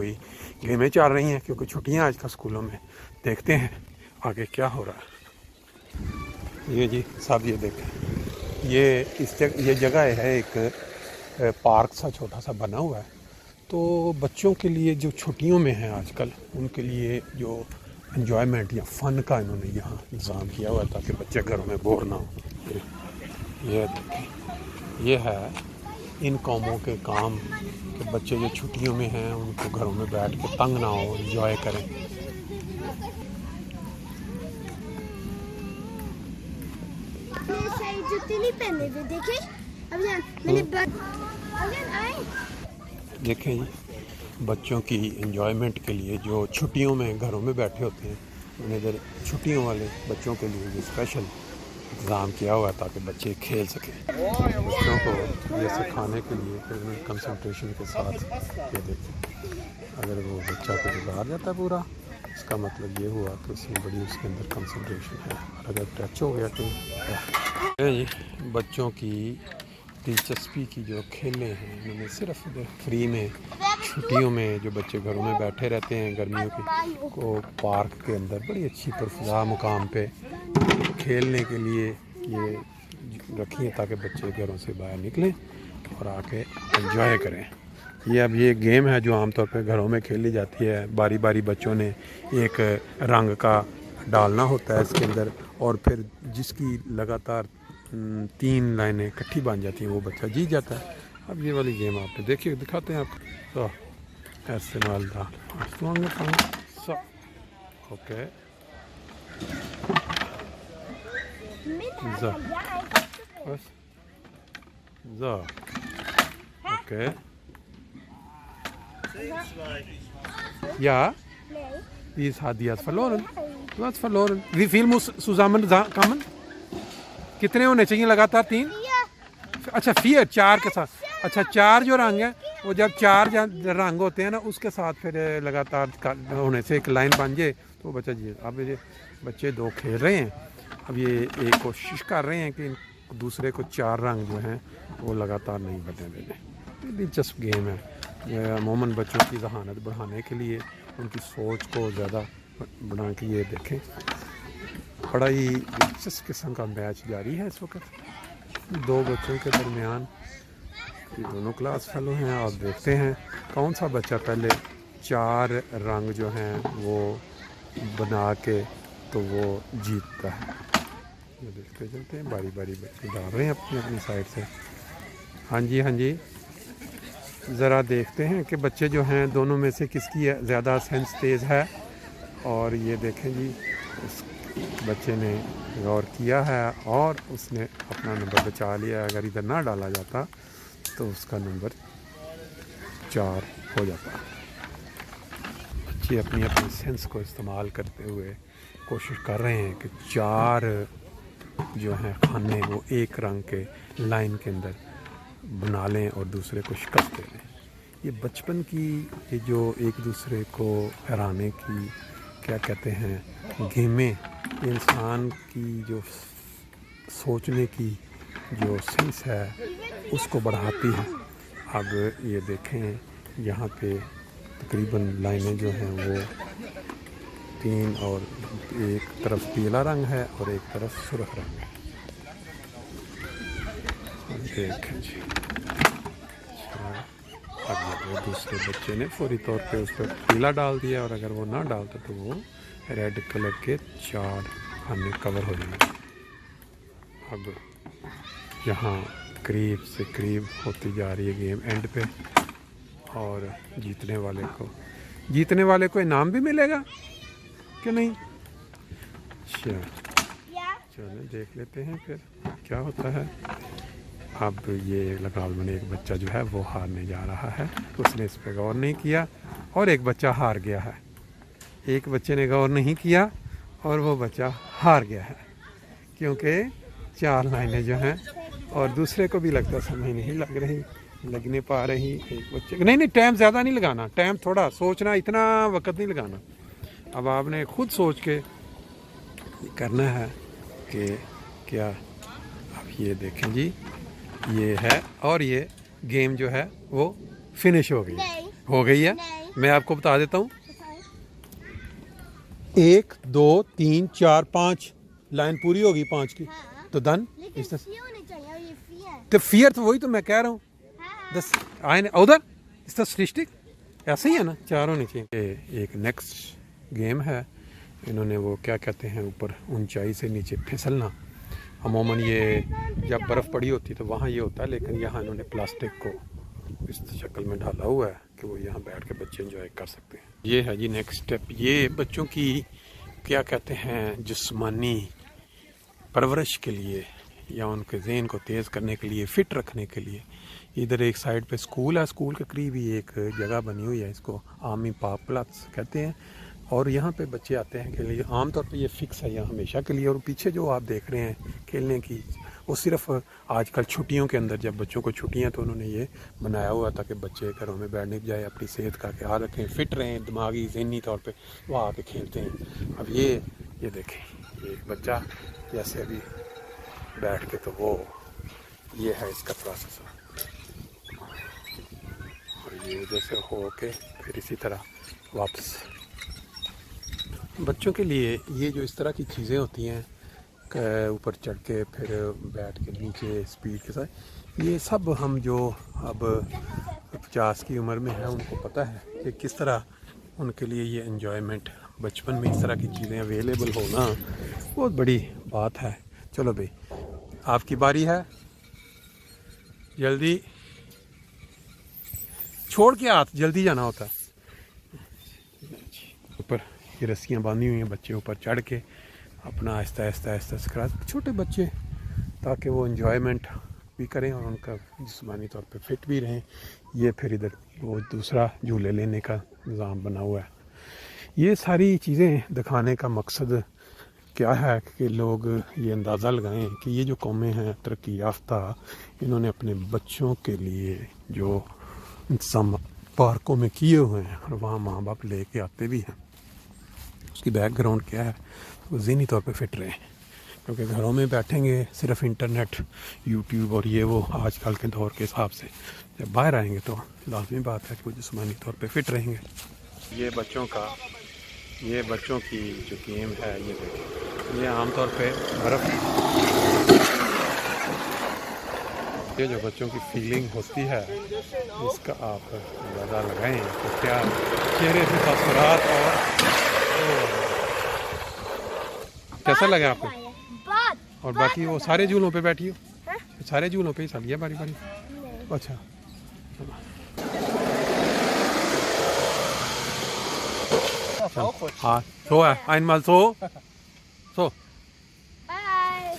कोई गेमें चल रही हैं क्योंकि छुट्टियां आजकल स्कूलों में। देखते हैं आगे क्या हो रहा है। ये जी साहब ये देखें, ये जगह है एक पार्क सा छोटा सा बना हुआ है। तो बच्चों के लिए जो छुट्टियों में हैं आजकल, उनके लिए जो एंजॉयमेंट या फ़न का इन्होंने यहाँ इंतज़ाम किया हुआ है ताकि बच्चे घरों में बोर ना हो। ये देखें, ये है इन कौमों के काम कि बच्चे जो छुट्टियों में हैं उनको घरों में बैठ के तंग ना हो, एंजॉय करें। जूते नहीं पहने थे, देखे अब मैंने देखें जी, बच्चों की एंजॉयमेंट के लिए जो छुट्टियों में घरों में बैठे होते हैं, उन्हें इधर छुट्टियों वाले बच्चों के लिए भी स्पेशल इंतज़ाम किया हुआ है ताकि बच्चे खेल सकें। बच्चों को ये सिखाने के लिए फिर उन्हें कंसंट्रेशन के साथ ये देखें, अगर वो बच्चा को गुजार जाता है पूरा, इसका मतलब ये हुआ कि उसमें बड़ी उसके अंदर कंसंट्रेशन है। और अगर टच हो गया तो जी बच्चों की दिलचस्पी की जो खेलें हैं, उन्होंने सिर्फ फ्री में छुट्टियों में जो बच्चे घरों में बैठे रहते हैं गर्मियों की, को पार्क के अंदर बड़ी अच्छी पुरफ़ज़ा मुकाम पे खेलने के लिए ये रखी है ताकि बच्चे घरों से बाहर निकलें और आके एंजॉय करें। ये गेम है जो आमतौर पे घरों में खेली जाती है। बारी बारी बच्चों ने एक रंग का डालना होता है इसके अंदर, और फिर जिसकी लगातार 3 लाइनें इकट्ठी बन जाती हैं वो बच्चा जीत जाता है। अब ये वाली गेम आपने देखिए, दिखाते हैं आपको। तो ऐसे मालदार okay, okay. Ja, wie hat die jetzt verloren? Du hast verloren. Wie viel muss zusammenkommen? कितने होने चाहिए लगातार? 3? अच्छा 4 के साथ। अच्छा 4 जो रंग है वो जब 4 रंग होते हैं ना, उसके साथ फिर लगातार होने से एक लाइन बन जाए तो बच्चा जी। अब ये बच्चे 2 खेल रहे हैं। अब ये एक कोशिश कर रहे हैं कि दूसरे को 4 रंग जो हैं वो लगातार नहीं बदलने देने। दिलचस्प गेम है। अमूमन बच्चों की जहानत बढ़ाने के लिए, उनकी सोच को ज़्यादा बना के ये देखें। बड़ा ही दिलचस्प किस्म का मैच जारी है इस वक्त 2 बच्चों के दरमियान। दोनों क्लास फेलो हैं। आप देखते हैं कौन सा बच्चा पहले 4 रंग जो हैं वो बना के तो वो जीतता है। ये देखते चलते हैं, बारी बारी बच्चे डाल रहे हैं अपनी अपनी साइड से। हाँ जी हाँ जी, ज़रा देखते हैं कि बच्चे जो हैं दोनों में से किसकी ज़्यादा सेंस तेज़ है। और ये देखें जी, उस बच्चे ने गौर किया है और उसने अपना नंबर बचा लिया। अगर इधर ना डाला जाता तो उसका नंबर 4 हो जाता। बच्चे अपनी अपनी सेंस को इस्तेमाल करते हुए कोशिश कर रहे हैं कि 4 जो हैं खाने वो एक रंग के लाइन के अंदर बना लें और दूसरे को शिकस्त दे दें। ये बचपन की ये जो एक दूसरे को हराने की क्या कहते हैं गेमें, इंसान की जो सोचने की जो सेंस है उसको बढ़ाती है। अब ये देखें यहाँ पे तकरीबन लाइनें जो हैं वो 3 और एक तरफ पीला रंग है और एक तरफ सुर्ख रंग है। देखें जी, अब वो दूसरे बच्चे ने फौरी तौर पे उस पर पीला डाल दिया और अगर वो ना डालता तो वो रेड कलर के 4 खाने कवर हो जाएंगे। अब यहाँ करीब से करीब होती जा रही है गेम एंड पे, और जीतने वाले को इनाम भी मिलेगा कि नहीं? अच्छा चलो देख लेते हैं फिर क्या होता है। अब ये लगाव में एक बच्चा जो है वो हारने जा रहा है, उसने इस पर गौर नहीं किया और एक बच्चा हार गया है। एक बच्चे ने गौर नहीं किया और वो बच्चा हार गया है क्योंकि 4 लाइनें जो हैं, और दूसरे को भी लगता समझ नहीं लगने पा रही। एक बच्चे को नहीं टाइम ज़्यादा नहीं लगाना, टाइम थोड़ा सोचना, इतना वक्त नहीं लगाना। अब आपने खुद सोच के करना है कि क्या। अब ये देखें जी, ये है और ये गेम जो है वो फिनिश हो गई है। मैं आपको बता देता हूँ, 1 2 3 4 5 लाइन पूरी होगी 5 की, तो डन। लेकिन फी होने चाहिए और ये फी है। तो फियर तो वही तो मैं कह रहा हूँ, दस आए उधर इसका स्टिक ऐसे ही है ना, 4 होने चाहिए। एक नेक्स्ट गेम है, इन्होंने वो क्या कहते हैं ऊपर ऊंचाई से नीचे फिसलना। अमूमन ये जब बर्फ़ पड़ी होती है तो वहाँ ये होता है, लेकिन यहाँ इन्होंने प्लास्टिक को इस शक्ल में डाला हुआ है कि वो यहाँ बैठ के बच्चे एंजॉय कर सकते हैं। ये है जी नेक्स्ट स्टेप, ये बच्चों की क्या कहते हैं जिस्मानी परवरिश के लिए या उनके ज़हन को तेज़ करने के लिए, फ़िट रखने के लिए। इधर एक साइड पे स्कूल है, स्कूल के करीब ही एक जगह बनी हुई है, इसको आर्मी पार्क प्लस कहते हैं। और यहाँ पे बच्चे आते हैं के लिए, आमतौर पे ये फ़िक्स है यहाँ हमेशा के लिए। और पीछे जो आप देख रहे हैं खेलने की, वो सिर्फ आजकल छुट्टियों के अंदर जब बच्चों को छुट्टियाँ तो उन्होंने ये बनाया हुआ ताकि बच्चे घरों में बैठने के बजाय अपनी सेहत का ख्याल रखें, फ़िट रहें दिमागी ज़हनी तौर पे, वो आके खेलते हैं। अब ये देखें, ये एक बच्चा जैसे अभी बैठ के, तो वो ये है इसका प्रोसेस। और ये जैसे हो के फिर इसी तरह वापस। बच्चों के लिए ये जो इस तरह की चीज़ें होती हैं, ऊपर चढ़ के फिर बैठ के नीचे स्पीड के साथ, ये सब हम जो अब 50 की उम्र में है उनको पता है कि किस तरह उनके लिए ये एंजॉयमेंट, बचपन में इस तरह की चीज़ें अवेलेबल होना बहुत बड़ी बात है। चलो भाई, आपकी बारी है, जल्दी छोड़ के हाथ, जल्दी जाना होता है। ऊपर ये रस्सियाँ बांधी हुई हैं, बच्चे ऊपर चढ़ के अपना आहिस्ता आहिस्ता आहिस्ता सिखा, छोटे बच्चे, ताकि वो एंजॉयमेंट भी करें और उनका जिस्मानी तौर पे फिट भी रहें। ये फिर इधर वो दूसरा झूले लेने का निज़ाम बना हुआ है। ये सारी चीज़ें दिखाने का मकसद क्या है कि लोग ये अंदाज़ा लगाएं कि ये जो कौमें हैं तरक्की याफ्ता, इन्होंने अपने बच्चों के लिए जो इंतज़ाम पार्कों में किए हुए हैं और वहाँ माँ बाप ले के आते भी हैं, उसकी बैकग्राउंड क्या है, वो ज़हनी तौर पे फिट रहें। क्योंकि घरों में बैठेंगे सिर्फ इंटरनेट, यूट्यूब और ये वो आजकल के दौर के हिसाब से, जब बाहर आएंगे तो लाजमी बात है कि वो जिस्मानी तौर पे फिट रहेंगे। ये बच्चों की जो गेम है, ये देखें, ये आमतौर पे बर्फ़, ये जो बच्चों की फीलिंग होती है इसका आप अंदाज़ा लगाएं तो क्या चेहरे से तासुरात और कैसा लगा आपको। और बाकी वो सारे झूलों पे बैठी हो, सारे झूलों पे ही चल गया बारी बारी। अच्छा हाँ, so einmal so. Bye.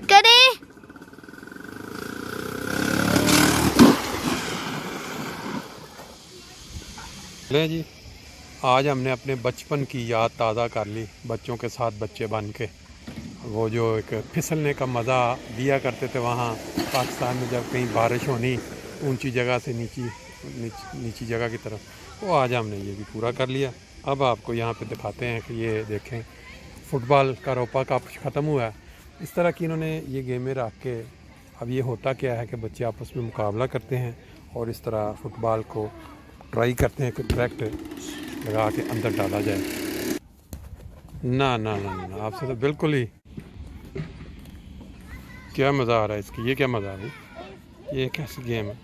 Ready? ले जी, आज हमने अपने बचपन की याद ताज़ा कर ली, बच्चों के साथ बच्चे बन के। वो जो एक फिसलने का मज़ा लिया करते थे वहाँ पाकिस्तान में, जब कहीं बारिश होनी ऊंची जगह से नीची जगह की तरफ, वो आज हमने ये भी पूरा कर लिया। अब आपको यहाँ पे दिखाते हैं कि ये देखें, फ़ुटबॉल का रोपा कप ख़त्म हुआ है। इस तरह की इन्होंने ये गेमें रख के, अब ये होता क्या है कि बच्चे आपस में मुकाबला करते हैं और इस तरह फ़ुटबॉल को ट्राई करते हैं कि डायरेक्ट लगा के अंदर डाला जाए। ना ना ना ना, आपसे तो बिल्कुल ही, क्या मज़ा आ रहा है इसकी, ये क्या मज़ा आ रहा है, ये कैसी गेम है।